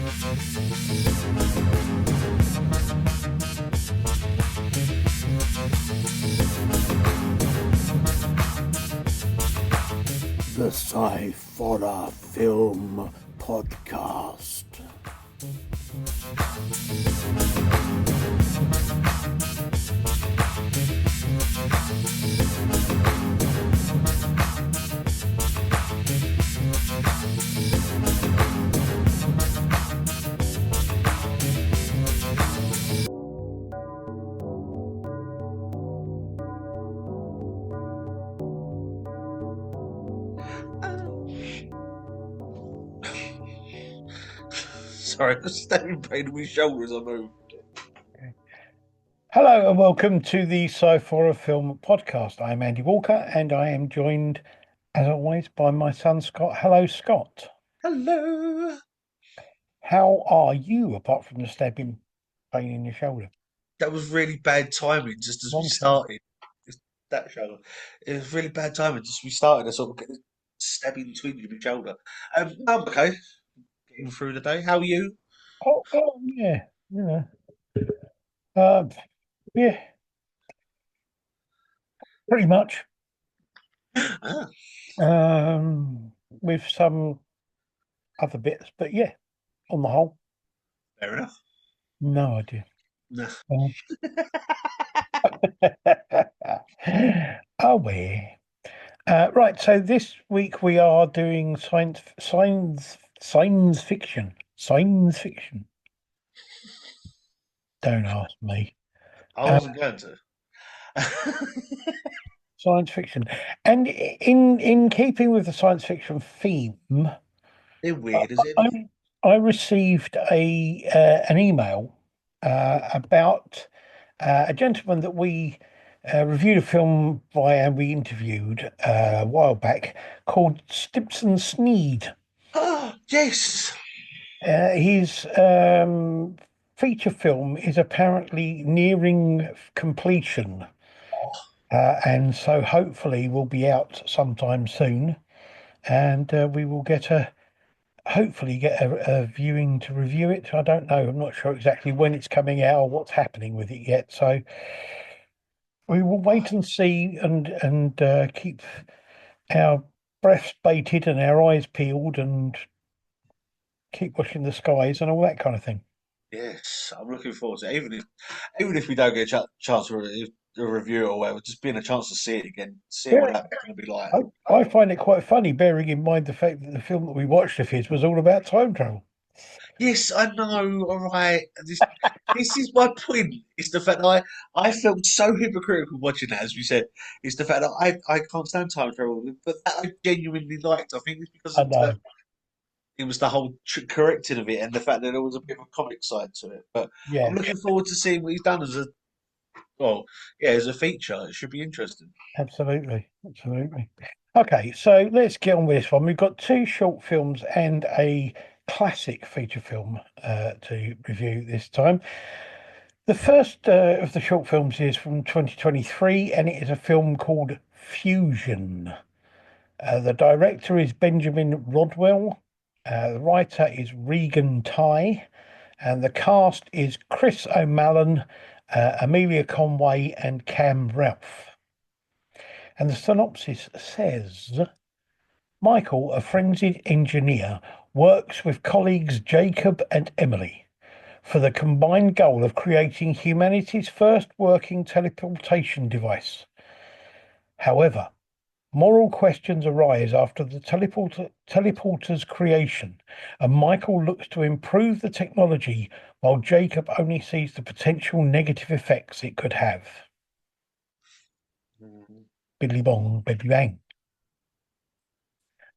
The Sciforror Film Podcast. Sorry, I'm standing pain in my shoulder as I move. Hello and welcome to the Sciforror Film Podcast. I'm Andy Walker and I am joined, as always, by my son Scott. Hello, Scott. Hello. How are you, apart from the stabbing pain in your shoulder? That was really bad timing just as we started. That shoulder. It was really bad timing just as we started. I sort of get this stabbing twinge in my shoulder. I'm okay. Getting through the day. How are you? Oh, yeah. Um, yeah, pretty much. Ah, With some other bits, but yeah, on the whole, fair enough. no idea. No. Oh, well. Right, so this week we are doing science fiction. Science fiction. Don't ask me. I wasn't going to. Science fiction, and in keeping with the science fiction theme, They're weird, is it? I received an email about a gentleman that we reviewed a film by and we interviewed a while back called Stimson Sneed. Oh, yes. His feature film is apparently nearing completion, and so hopefully will be out sometime soon, and we will hopefully get a viewing to review it. I don't know. I'm not sure exactly when it's coming out or what's happening with it yet. So we will wait and see and keep our breaths bated and our eyes peeled and keep watching the skies and all that kind of thing. Yes, I'm looking forward to it. Even if we don't get a chance to review it or whatever, just being a chance to see it again, see what that's going to be like. I find it quite funny, bearing in mind the fact that the film that we watched of his was all about time travel. Yes, I know. All right, this is my point. It's the fact that I felt so hypocritical watching that, as we said. It's the fact that I can't stand time travel, but that I genuinely liked. I think it's because I of know. it was the whole correcting of it and the fact that there was a bit of a comic side to it. But Yeah, I'm looking forward to seeing what he's done as a feature. It should be interesting. absolutely. Okay, so let's get on with this one. We've got two short films and a classic feature film to review this time. The first of the short films is from 2023, and it is a film called Fusion. The director is Benjamin Rodwell. The writer is Regan Ty. And the cast is Chris O'Malley, Amelia Conway, and Cam Ralph. And the synopsis says, Michael, a frenzied engineer, works with colleagues Jacob and Emily for the combined goal of creating humanity's first working teleportation device. However, moral questions arise after the teleporter's creation, and Michael looks to improve the technology while Jacob only sees the potential negative effects it could have. Biddly bong, biddly bang.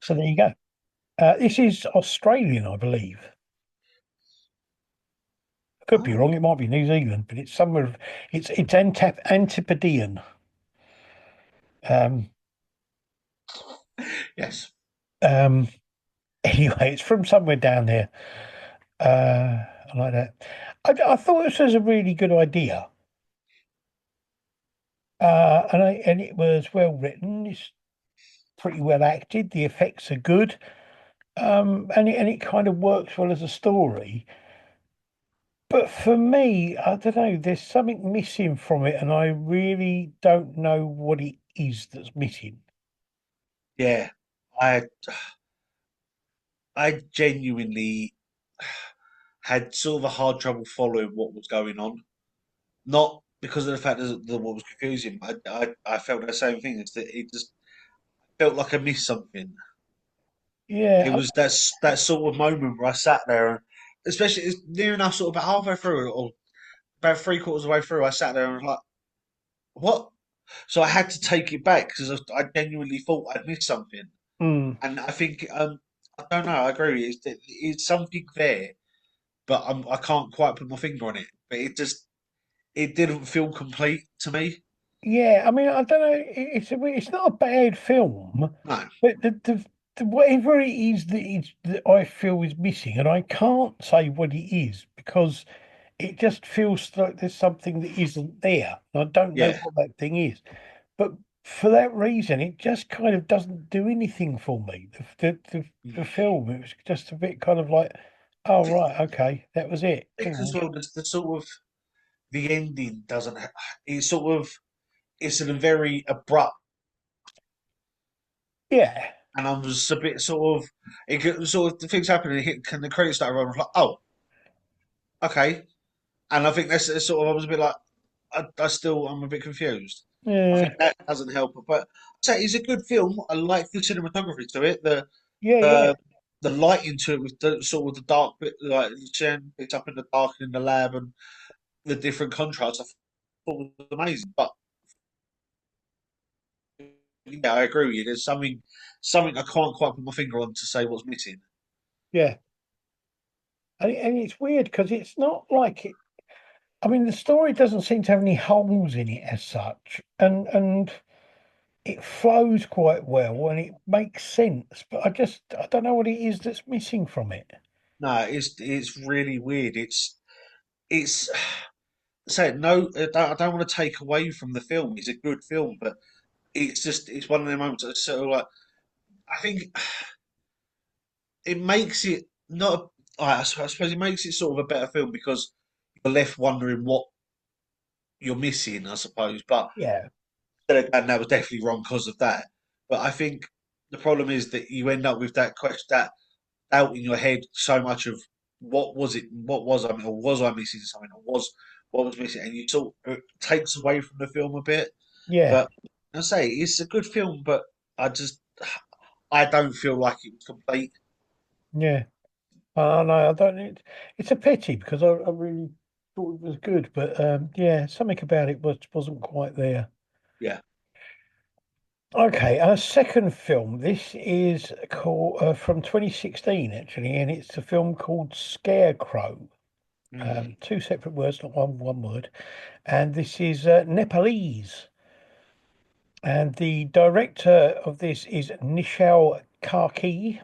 So there you go. This is Australian, I believe. Could be wrong. It might be New Zealand, but it's somewhere. It's Antipodean. Yes. Anyway, it's from somewhere down there. Like that. I thought this was a really good idea. And it was well written. It's pretty well acted. The effects are good. And it kind of works well as a story. But for me, I don't know, there's something missing from it, and I really don't know what it is that's missing. Yeah, I I genuinely had sort of a hard trouble following what was going on. Not because of the fact that what was confusing. I felt the same thing. It's that it just felt like I missed something. It Yeah, was that sort of moment where I sat there, and especially it's near enough, sort of about halfway through or about three quarters of the way through, I sat there and was like, "What?" So I had to take it back because I genuinely thought I'd missed something. mm, And I think I don't know. I agree. It's something there, but I can't quite put my finger on it. But it didn't feel complete to me. yeah. I mean, I don't know. It's not a bad film, No, but the whatever it is that I feel is missing, and I can't say what it is because it just feels like there's something that isn't there. I don't know yeah, what that thing is. But for that reason, it just kind of doesn't do anything for me. The mm. film, it was just a bit kind of like, oh right, okay, that was it. I think as well. The sort of the ending doesn't. It's sort of it's a very abrupt, Yeah, and I was a bit sort of sort of the things happening. Can the credits start? I was like, oh, okay, and I think that's sort of I was a bit like I'm a bit confused. I think yeah, that doesn't help. But I'd say it's a good film. I like the cinematography to it. yeah, yeah, The the lighting to it with the sort of the dark bit, like Chen picked up in the dark in the lab and the different contrasts. I thought was amazing. But yeah, I agree with you. There's something I can't quite put my finger on to say what's missing. yeah. And it's weird because it's not like it. I mean, the story doesn't seem to have any holes in it as such, and it flows quite well and it makes sense. But I don't know what it is that's missing from it. No, it's really weird. It's say no. I don't want to take away from the film. It's a good film, but it's one of the moments that's sort of like I think it makes it not. I suppose it makes it sort of a better film because you're left wondering what you're missing. I suppose, but Yeah, and that was definitely wrong because of that. But I think the problem is that you end up with that question, that doubt in your head, so much of what was it, what was I, or was I missing something, or was what was missing, and you sort it takes away from the film a bit. yeah, But I say it's a good film, but I just I don't feel like it was complete. yeah. No, I don't. It's a pity because I really thought it was good, but yeah, something about it wasn't quite there. Yeah. Okay, our second film. This is called from 2016 actually, and it's a film called Scarecrow. Mm. Two separate words, not one word. And this is Nepalese. And the director of this is Nishal Karki,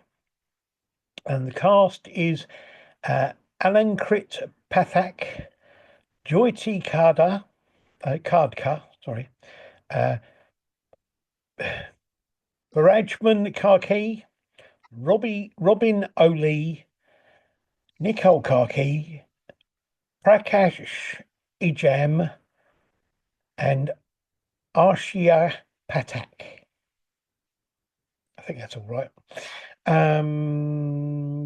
and the cast is uh, Alankrit Pathak, Joyti Kardka, sorry, uh, Barajman Karki, Robin Oli, Nicole Karki, Prakash Ijam, and Arshia Patak. I think that's all right.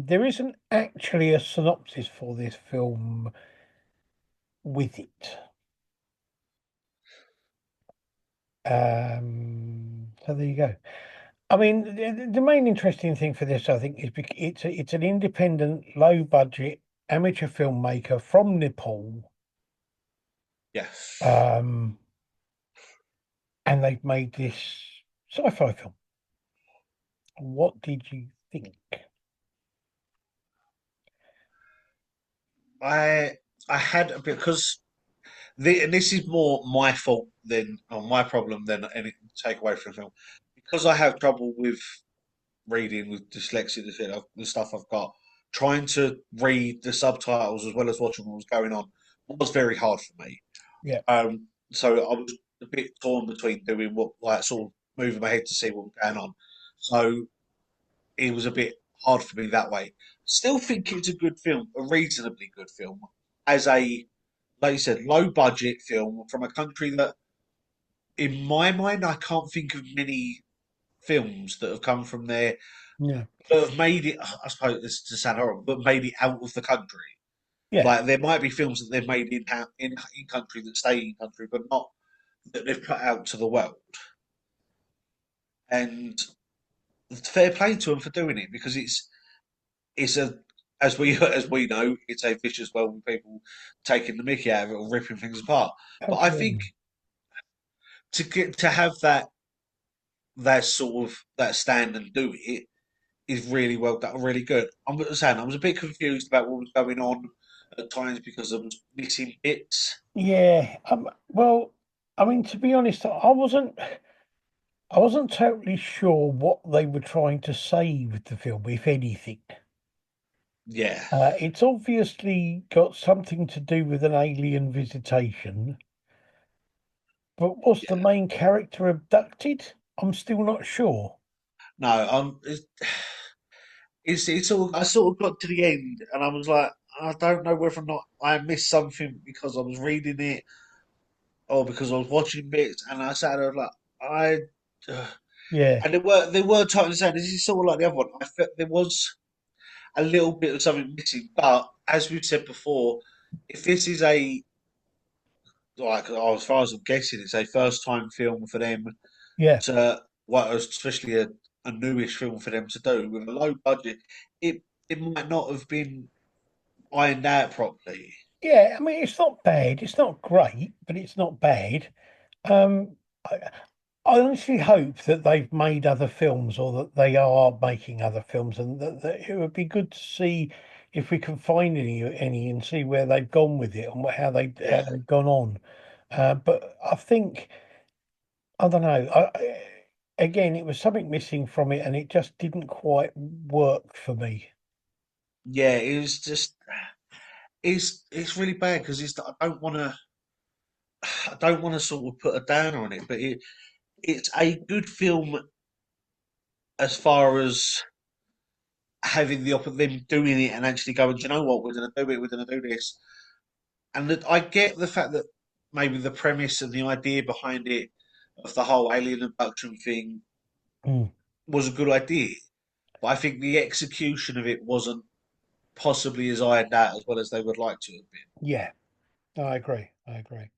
There isn't actually a synopsis for this film with it. So there you go. I mean, the main interesting thing for this, I think, is it's an independent, low budget amateur filmmaker from Nepal, Yeah. um, and they've made this sci-fi film. What did you think? I I had because and this is more my fault than or my problem than any take away from the film because I have trouble with reading with dyslexia, the stuff I've got. Trying to read the subtitles as well as watching what was going on was very hard for me. Yeah, So I was a bit torn between doing what, like, sort of moving my head to see what was going on. So it was a bit. hard for me that way. Still think it's a good film, a reasonably good film, as a, like you said, low budget film from a country that, in my mind, I can't think of many films that have come from there Yeah, that have made it. I suppose this to sound horrible, but made it out of the country. yeah, Like there might be films that they've made in country that stay in country, but not that they've put out to the world. And fair play to them for doing it because it's a, as we as we know, it's a vicious world with people taking the mickey out of it or ripping things apart. But I think absolutely. to get to have that sort of that stand and do it is really well done, really good. I'm saying I was a bit confused about what was going on at times because I was missing bits. Yeah. Well, I mean, to be honest, I wasn't totally sure what they were trying to say with the film, if anything. Yeah, It's obviously got something to do with an alien visitation, but was the yeah. main character abducted? I'm still not sure. No, it's all. I sort of got to the end and I was like, I don't know whether or not I missed something because I was reading it or because I was watching bits, and I sat there like I. Yeah, And there were times saying this is sort of like the other one. I felt there was a little bit of something missing, but as we've said before, if this is a, like, as far as I'm guessing, it's a first time film for them yeah, to, well, especially a newish film for them to do with a low budget. It might not have been ironed out properly. yeah. I mean, it's not bad. It's not great, but it's not bad. Um, I, I honestly hope that they've made other films or that they are making other films, and that it would be good to see if we can find any and see where they've gone with it and how Yeah, they've gone on. But I think I don't know. Again, it was something missing from it, and it just didn't quite work for me. yeah. It was just it's really bad because I don't want to sort of put a downer on it, but it's a good film as far as having them doing it and actually going, do you know what, we're going to do it, we're going to do this. And that I get the fact that maybe the premise and the idea behind it of the whole alien abduction thing Mm, was a good idea, but I think the execution of it wasn't possibly as ironed out as well as they would like to have been. yeah, I agree. I agree.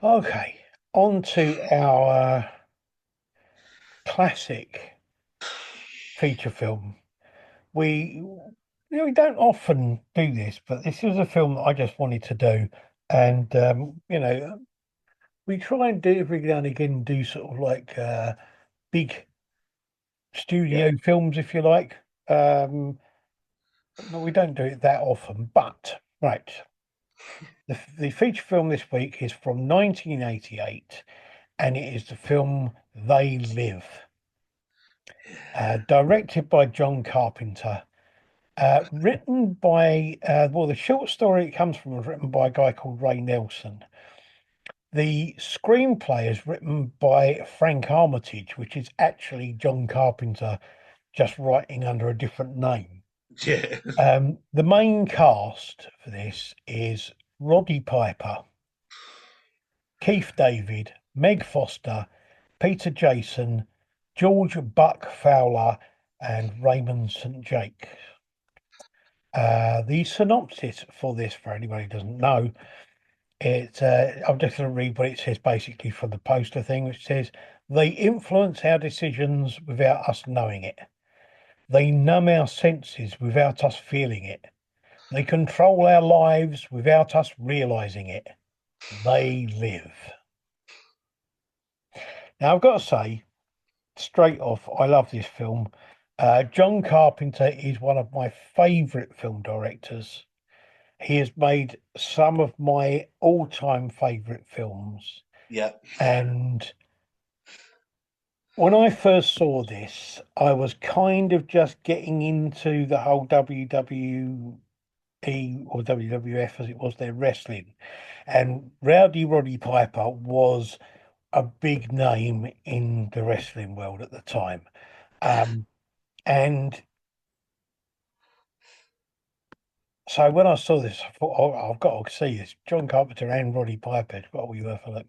Okay, on to our classic feature film. We don't often do this, but this was a film that I just wanted to do, and we try and do every now and again do sort of like big Yeah, studio films, if you like. Um, no, we don't do it that often, but right. The feature film this week is from 1988, and it is the film They Live, directed by John Carpenter. Written by, well, the short story it comes from was written by a guy called Ray Nelson. The screenplay is written by Frank Armitage, which is actually John Carpenter just writing under a different name. yeah, The main cast for this is Roddy Piper, Keith David, Meg Foster, Peter Jason, George Buck Fowler, and Raymond St. Jake. The synopsis for this, for anybody who doesn't know, I'm just going to read what it says basically from the poster thing, which says, they influence our decisions without us knowing it. They numb our senses without us feeling it. They control our lives without us realizing it. They live. Now, I've got to say, straight off, I love this film. John Carpenter is one of my favourite film directors. He has made some of my all-time favourite films. Yeah. And when I first saw this, I was kind of just getting into the whole WWE or WWF as it was their wrestling. And Rowdy Roddy Piper was a big name in the wrestling world at the time. Um, and so when I saw this, I thought, oh, I've got to see this. John Carpenter and Roddy Piper, what were you worth a look?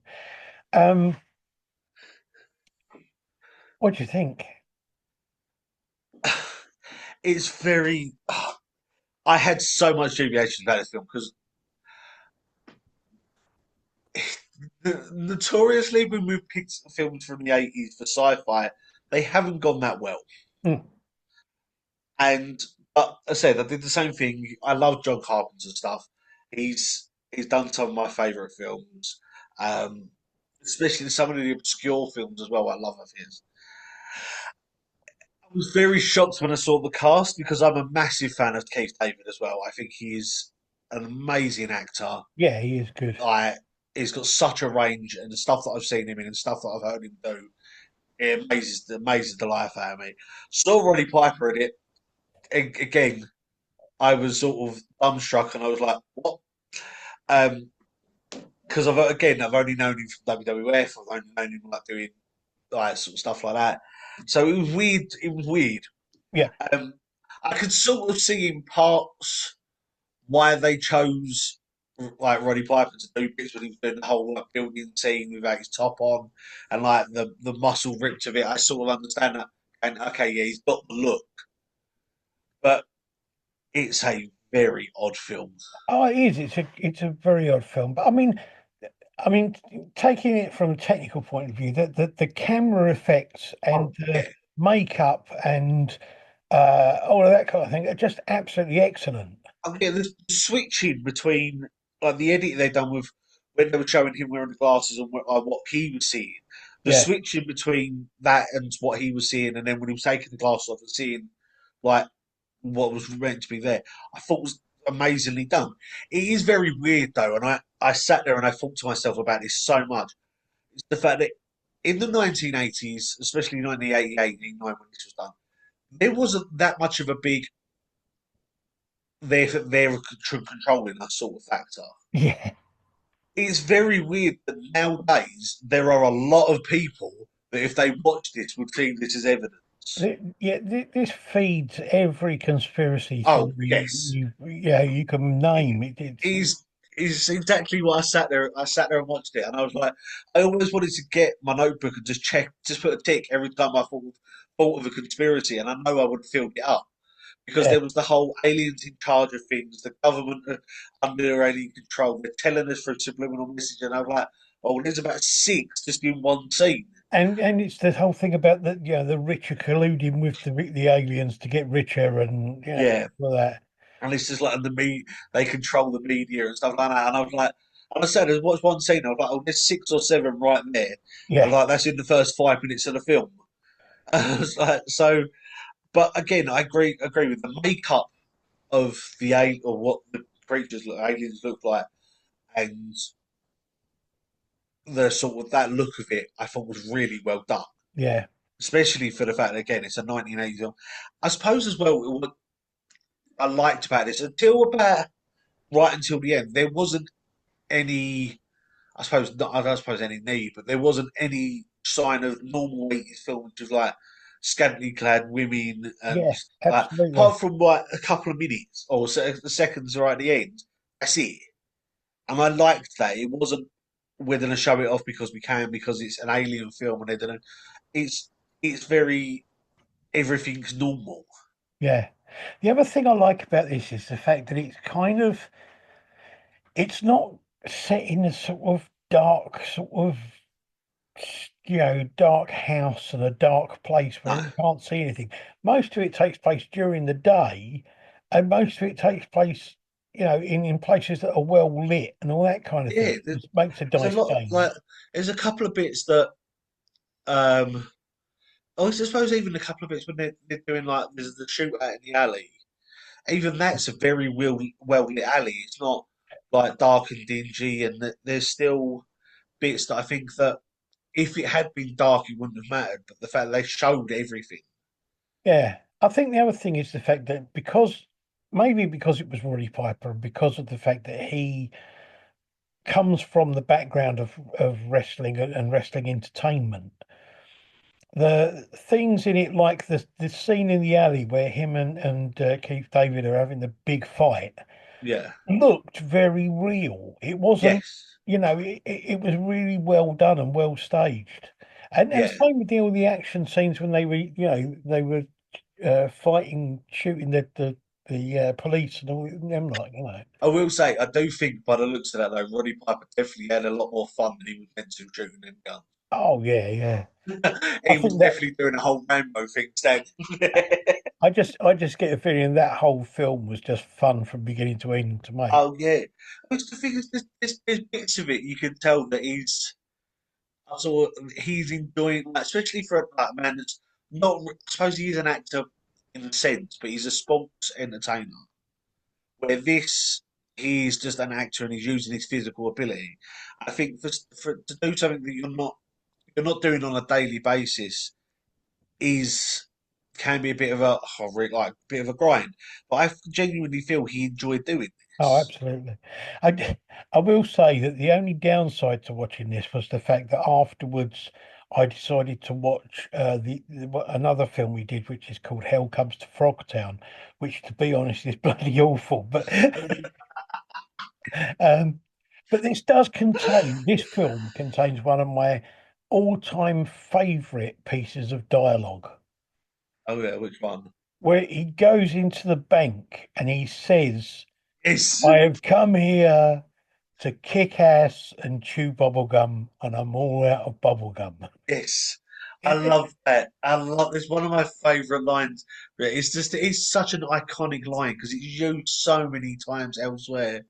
Um, what do you think? It's very. I had so much dubiation about this film because notoriously, when we've picked films from the 80s for sci-fi, they haven't gone that well. Mm, And but I said I did the same thing. I love John Carpenter stuff. He's done some of my favourite films, um, especially some of the obscure films as well. I love of his. I was very shocked when I saw the cast because I'm a massive fan of Keith David as well. I think he's an amazing actor. yeah, he is good. I He's got such a range, and the stuff that I've seen him in and stuff that I've heard him do, it amazes the life out of me. Saw Roddy Piper in it again. I was sort of dumbstruck, and I was like, "What?" Um, because I've only known him from WWF. I've only known him like doing like sort of stuff like that. So it was weird. It was weird. Yeah, Um, I could sort of see in parts why they chose like Roddy Piper to do bits when he was doing the whole like building scene without his top on and like the muscle ripped of it. I sort of understand that. And okay, yeah, he's got the look, but it's a very odd film. oh, it is. It's a very odd film, but I mean, taking it from a technical point of view, the camera effects and Oh the yeah, makeup and all of that kind of thing are just absolutely excellent. and yeah, the switching between like the edit they done with when they were showing him wearing the glasses and what he was seeing, the Yeah, switching between that and what he was seeing, and then when he was taking the glasses off and seeing like what was meant to be there, I thought was amazingly done. It is very weird though, and I sat there and I thought to myself about this so much. It's the fact that in the 1980s, especially 1988, 89 when this was done, there wasn't that much of a big they're controlling us sort of factor. yeah. It's very weird that nowadays there are a lot of people that if they watch this would see this as evidence. Yeah, this feeds every conspiracy Oh theory yes, you can name. It's is exactly what I sat there. I sat there and watched it, and I was like, I always wanted to get my notebook and just check, just put a tick every time I thought of a conspiracy, and I know I would have filled it up because yeah. there was the whole aliens in charge of things, the government are under alien control. They're telling us through subliminal message, and I'm like, oh, there's about six just in one scene. And it's the whole thing about the rich are colluding with the aliens to get richer and Yeah, all that. and it's just like and they control the media and stuff like that. And I was like, and I said, there's what's one scene? I was like, oh, there's six or seven right there. And Yeah, like that's in the first 5 minutes of the film. I was like, so, but again, I agree with the makeup of the or what the aliens look like, and the sort of that look of it, I thought was really well done. yeah, Especially for the fact that again, it's a 1980s film. I suppose as well, what I liked about this until about right until the end, there wasn't any. I don't suppose any need, but there wasn't any sign of normal 80s film, which was like scantily clad women and yeah, absolutely. apart from like a couple of minutes or the seconds right at the end, that's it. And I liked that. It wasn't we're going to show it off because we can because it's an alien film and they don't. It's it's very everything's normal. Yeah. The other thing I like about this is the fact that it's not set in a sort of dark sort of dark house and a dark place where No, you can't see anything. Most of it takes place during the day, and most of it takes place, in places that are well lit and all that kind of thing. yeah, It makes a there's a nice lot change. like there's a couple of bits that um. I suppose even a couple of bits when they're doing like there's the shootout in the alley. Even that's a very well lit alley. It's not like dark and dingy, and there's still bits that I think that if it had been dark, it wouldn't have mattered. But the fact that they showed everything. Yeah. I think the other thing is the fact that maybe because it was Roddy Piper, and because of the fact that he comes from the background of wrestling and wrestling entertainment, the things in it, like the scene in the alley where him and Keith David are having the big fight, Yeah. looked very real. It wasn't, Yes. it was really well done and well staged. And Yeah. same with all the action scenes when they were fighting, shooting the police and all them, I will say, I do think by the looks of that, though, Roddy Piper definitely had a lot more fun than he was meant to shooting them guns. Oh yeah, yeah. I He was think that definitely doing a whole Rambo thing standing there. I just get a feeling that whole film was just fun from beginning to end to make. Oh yeah, which the thing is, there's bits of it you can tell that he's enjoying, like, especially for like, a man that's not. I suppose he is an actor in a sense, but he's a sports entertainer. Where this, he's just an actor and he's using his physical ability. I think for to do something that you're not doing on a daily basis is can be a bit of a bit of a grind. But I genuinely feel he enjoyed doing Oh, this. absolutely. I will say that the only downside to watching this was the fact that afterwards I decided to watch another film we did, which is called Hell Comes to Frogtown, which, to be honest, is bloody awful. But um, but this film contains one of my all-time favourite pieces of dialogue, Oh yeah, which one? where he goes into the bank and he says, Yes, "I have come here to kick ass and chew bubblegum, and I'm all out of bubblegum." yes. I love that. I love it's one of my favourite lines. But it's such an iconic line because it's used so many times elsewhere,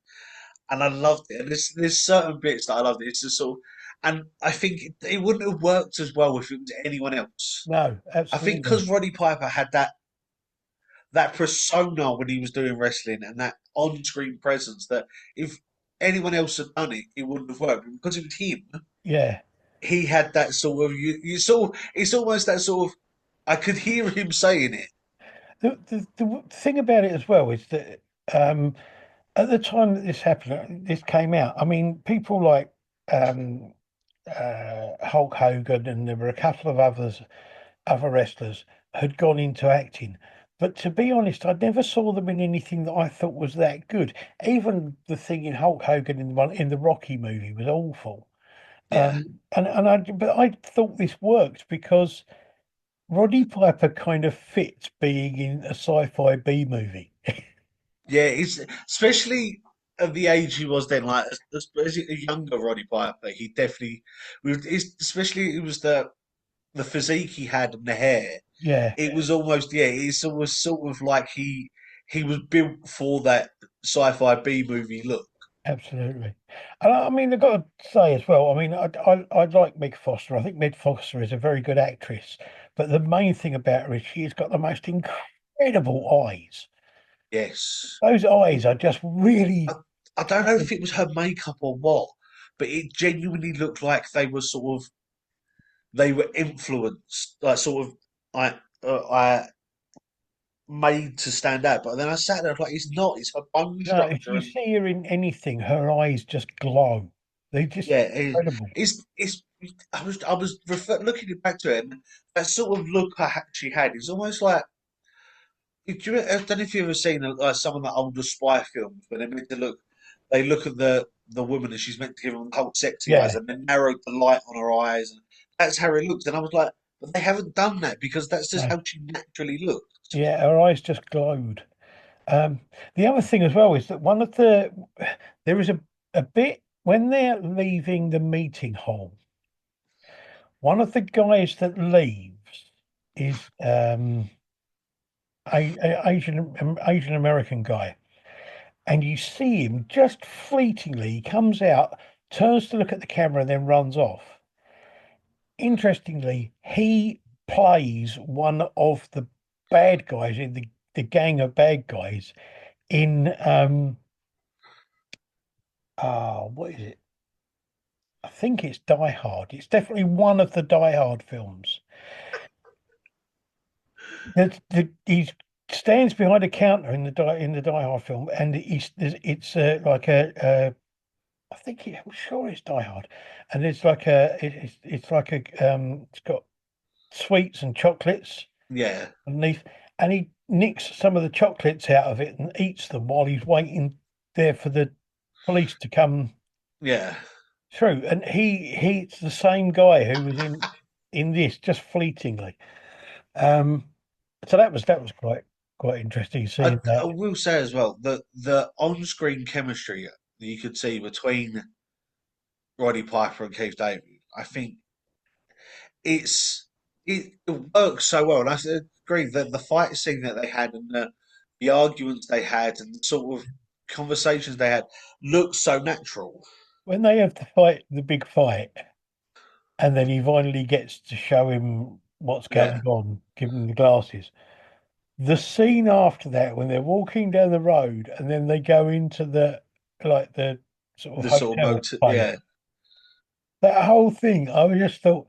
and I loved it. And there's certain bits that I loved. It's just sort of, and I think it wouldn't have worked as well if it was anyone else. No, I think absolutely. because Roddy Piper had that persona when he was doing wrestling and that on-screen presence that if anyone else had done it, it wouldn't have worked. But because it was him, Yeah. he had that sort of you saw. It's almost that sort of. I could hear him saying it. The thing about it as well is that at the time that this happened, this came out, I mean, people like um, Hulk Hogan, and there were a couple of other wrestlers had gone into acting. But to be honest, I never saw them in anything that I thought was that good. Even the thing in Hulk Hogan in the Rocky movie was awful. Yeah, But I thought this worked because Roddy Piper kind of fits being in a sci-fi B movie. yeah. It's especially at the age he was then, like as a younger Roddy Piper, he definitely. Especially it was the physique he had and the hair. Yeah, It was almost yeah. It's almost sort of like he was built for that sci-fi B movie look. absolutely. And I mean, I've got to say as well, I mean, I like Meg Foster. I think Meg Foster is a very good actress. But the main thing about her is she's got the most incredible eyes. Yes. Those eyes are just I, really, I don't know if it was her makeup or what, but it genuinely looked like they were influenced, like sort of I made to stand out. But then I sat there like it's not. It's her bone no, if structure you and see her in anything, her eyes just glow. They're just yeah, incredible. it's. Looking back to it, and that sort of look she had is almost like. I don't know if you've ever seen some of the older spy films where they're meant to look. They look at the woman and she's meant to give them cold, sexy eyes, Yeah, and then narrowed the light on her eyes, and that's how it looks. And I was like, but they haven't done that because that's just no, how she naturally looks. yeah, her eyes just glowed. Um, the other thing as well is that there is a bit when they're leaving the meeting hall. One of the guys that leaves is Asian American guy, and you see him just fleetingly. He comes out, turns to look at the camera, and then runs off. Interestingly, he plays one of the bad guys in the gang of bad guys in what is it? I think it's Die Hard. It's definitely one of the Die Hard films. He stands behind a counter in the Die Hard film, and it's like I think I'm sure it's Die Hard, and it's like it's like it's got sweets and chocolates Yeah, underneath, and he nicks some of the chocolates out of it and eats them while he's waiting there for the police to come yeah. through. And he's the same guy who was in this just fleetingly. Um, so that was quite interesting seeing I that. will say as well that the on-screen chemistry that you could see between Roddy Piper and Keith David, I think it works so well. And I agree that the fight scene that they had and the arguments they had and the sort of conversations they had looked so natural. When they have the big fight, and then he finally gets to show him what's Yeah, going on, give him the glasses. The scene after that, when they're walking down the road and then they go into the sort of the sort of hotel motive. place, Yeah. that whole thing, I just thought,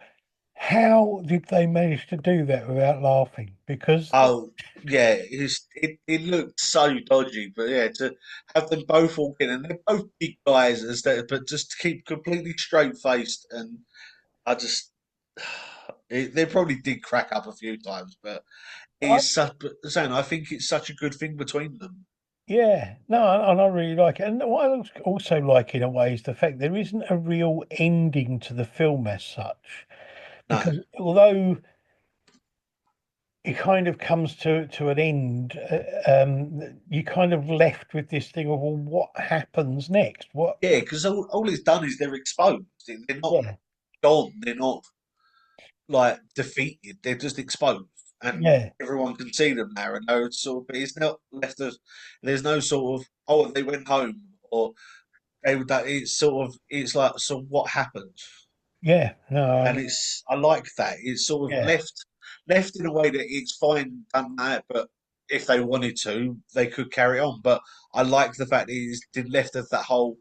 how did they manage to do that without laughing? Because Oh, yeah. It looked so dodgy, but yeah, to have them both walk in and they're both big guys, but just to keep completely straight faced and I just. They probably did crack up a few times, but I, it's such. But saying, I think it's such a good thing between them. yeah, no, and I really like it. And what I also like in a way is the fact there isn't a real ending to the film as such. No, Because although it kind of comes to an end, you kind of left with this thing of, well, what happens next? What? yeah, because all it's done is they're exposed. They're not Yeah, gone. They're not like defeated. They're just exposed, and yeah, everyone can see them now. And no sort of, but it's not left us. There's no sort of they went home or they would. It's sort of it's like so what happened, yeah. No, and it's I like that. It's sort of yeah, left in a way that it's fine done that, but if they wanted to, they could carry on. But I like the fact that it's did left of that whole.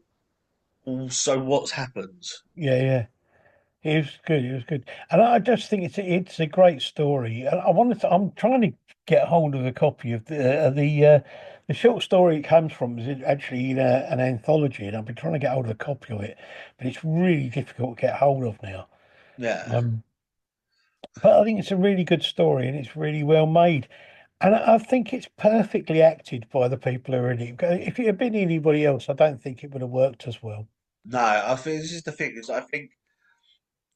So what's happened? yeah, yeah. It was good. It was good, and I just think it's a great story. And I wanted to. I'm trying to get hold of a copy of the short story it comes from is actually in an anthology, and I've been trying to get hold of a copy of it, but it's really difficult to get hold of now. Yeah. Um, but I think it's a really good story, and it's really well made. And I think it's perfectly acted by the people who are in it. If it had been anybody else, I don't think it would have worked as well. No, I think this is the thing. Is I think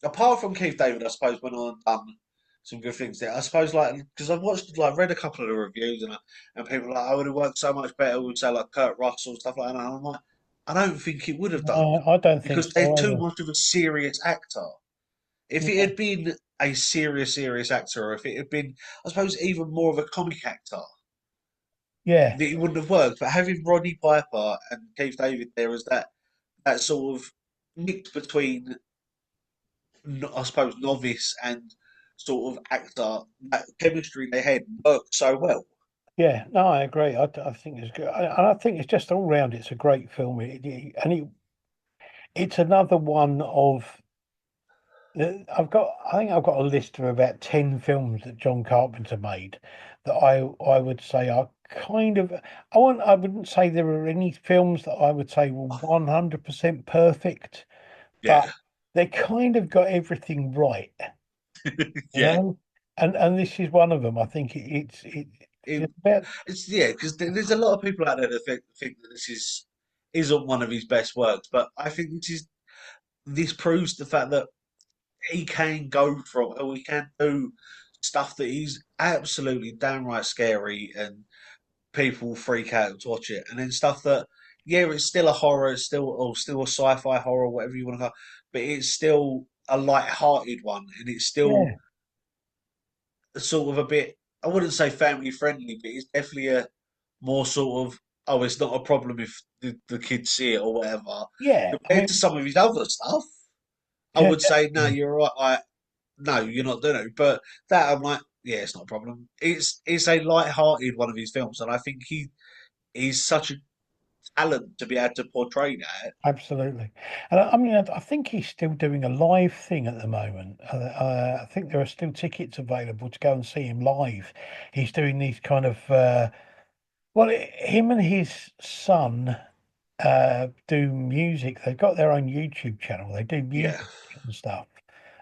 apart from Keith David, I suppose went on and done some good things there. I suppose like because I've watched like read a couple of the reviews and people are like I would have worked so much better with say like Kurt Russell stuff like that. And I'm like I don't think it would have done I don't think because they're so too either. much of a serious actor. If it Yeah, had been a serious actor, or if it had been, I suppose, even more of a comic actor, yeah, it wouldn't have worked. But having Rodney Piper and Keith David there as that sort of mix between I suppose, novice and sort of actor, that chemistry they had worked so well. yeah. No, I agree. I think it's good, and I think it's just all round. It's a great film, it's another one of. I think I've got a list of about 10 films that John Carpenter made that I would say are kind of. I wouldn't say there are any films that I would say were 100% perfect, but Yeah, they kind of got everything right, you yeah. know. And this is one of them. I think It, it's about. it's yeah, because there's a lot of people out there that think that this isn't one of his best works, but I think this proves the fact that he can go from or he can do stuff that he's absolutely downright scary and people freak out to watch it, and then stuff that yeah, it's still a horror, it's still a sci-fi horror, whatever you want to call, but it's still a light-hearted one, and it's still Yeah, sort of a bit. I wouldn't say family friendly, but it's definitely a more sort of oh, it's not a problem if the kids see it or whatever. yeah. I Compared to mean, some of his other stuff, I yeah, would say no, you're right. No, you're not doing it. But that I'm like, yeah, it's not a problem. It's a light-hearted one of his films, and I think he's such a talent to be able to portray that. Absolutely. And I mean, I think he's still doing a live thing at the moment. I think there are still tickets available to go and see him live. He's doing these kind of, him and his son do music. They've got their own YouTube channel. They do Yeah, music and stuff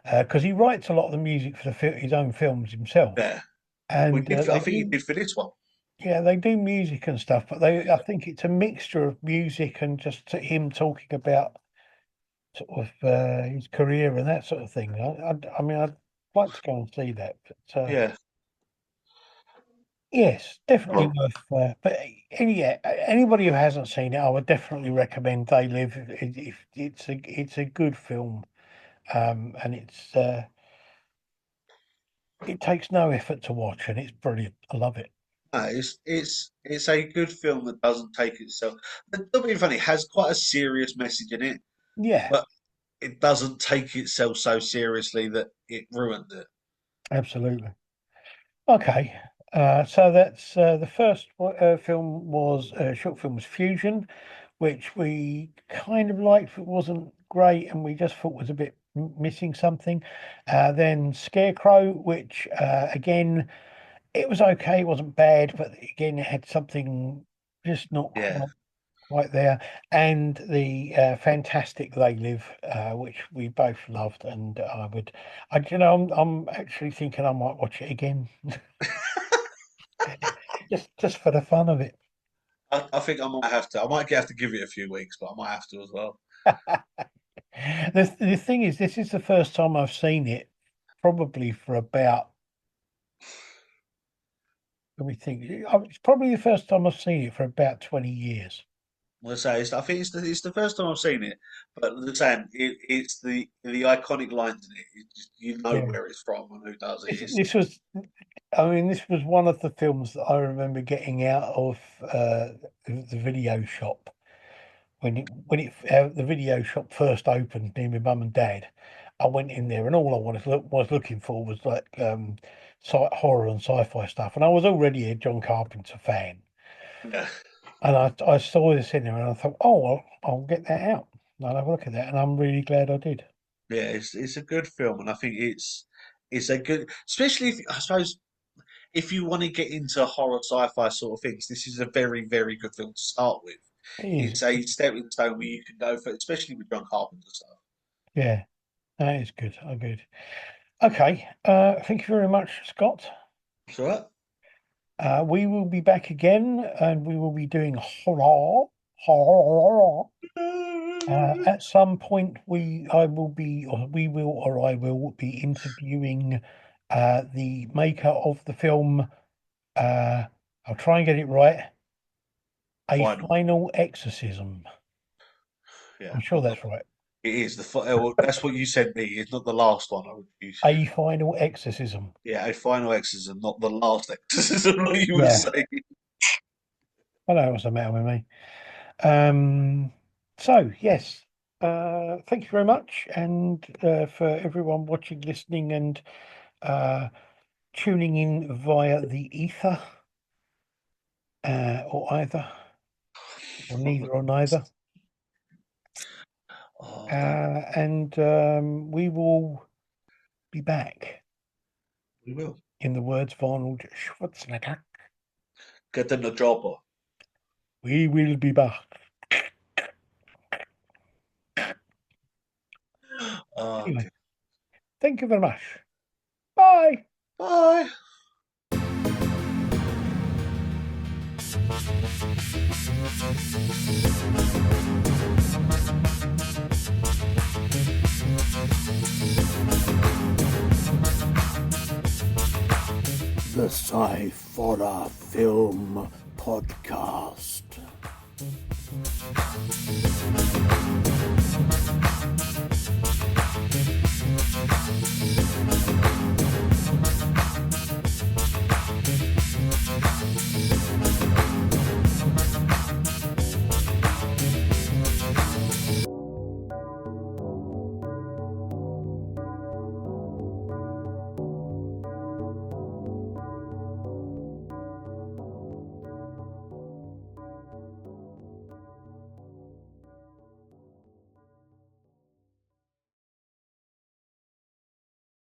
because he writes a lot of the music for his own films himself. yeah. We And did. I they think he do, did for this one. yeah, they do music and stuff. But I think it's a mixture of music and just him talking about sort of his career and that sort of thing. I mean, I'd like to go and see that, but Yeah. yes, definitely Well, worth. Yeah, anybody who hasn't seen it, I would definitely recommend They Live. If it's a good film, and it takes no effort to watch, and it's brilliant. I love it. no, it's a good film that doesn't take itself. But don't be funny. It has quite a serious message in it, Yeah, but it doesn't take itself so seriously that it ruined it. absolutely. Okay, so that's the first film was short film was Fusion, which we kind of liked. It wasn't great, and we just thought was a bit missing something. Then Scarecrow, which again it was okay, it wasn't bad, but again it had something just not Yeah. quite there. And the Fantastic They Live, which we both loved, and I'm actually thinking I might watch it again, just for the fun of it. I think I might have to. I might have to give it a few weeks, but I might have to as well. The thing is, this is the first time I've seen it, probably for about, let me think, it's probably the first time I've seen it for about 20 years. I think it's the first time I've seen it, but the saying it's the iconic lines in it. You know Yeah. where it's from and who does it. This, this was, I mean, this was one of the films that I remember getting out of the video shop the video shop first opened near my mum and dad. I went in there, and all I was looking for was like horror and sci-fi stuff, and I was already a John Carpenter fan. Yeah, And I saw this in there, and I thought, oh well, I'll get that out. I'll have a look at that, and I'm really glad I did. yeah, it's a good film, and I think it's a good, especially if I suppose if you want to get into horror sci-fi sort of things, this is a very very good film to start with. It is, It's a stepping stone where you can go for, especially with John Carpenter stuff. yeah, that is good. Oh, good. Okay, thank you very much, Scott. It's all right. We will be back again, and we will be doing horror. At some point, I will be, or we will, or I will be interviewing the maker of the film. I'll try and get it right. A Final, Final Exorcism. yeah, I'm sure not the. that's right. It is well, that's what you sent me. It's not the last one. I would use. A Final Exorcism. Yeah, a final exorcism, not the last exorcism, like you were Yeah, saying. I know what's the matter with me. So yes, thank you very much, and for everyone watching, listening, and uh, tuning in via the ether, or either, or neither, or neither. Oh, don't And we will be back, we will in the words of Arnold Schwarzenegger. get in the dropper. We will be back. Oh, Anyway, okay. thank you very much. Bye. Bye. The Sciforror Film Podcast.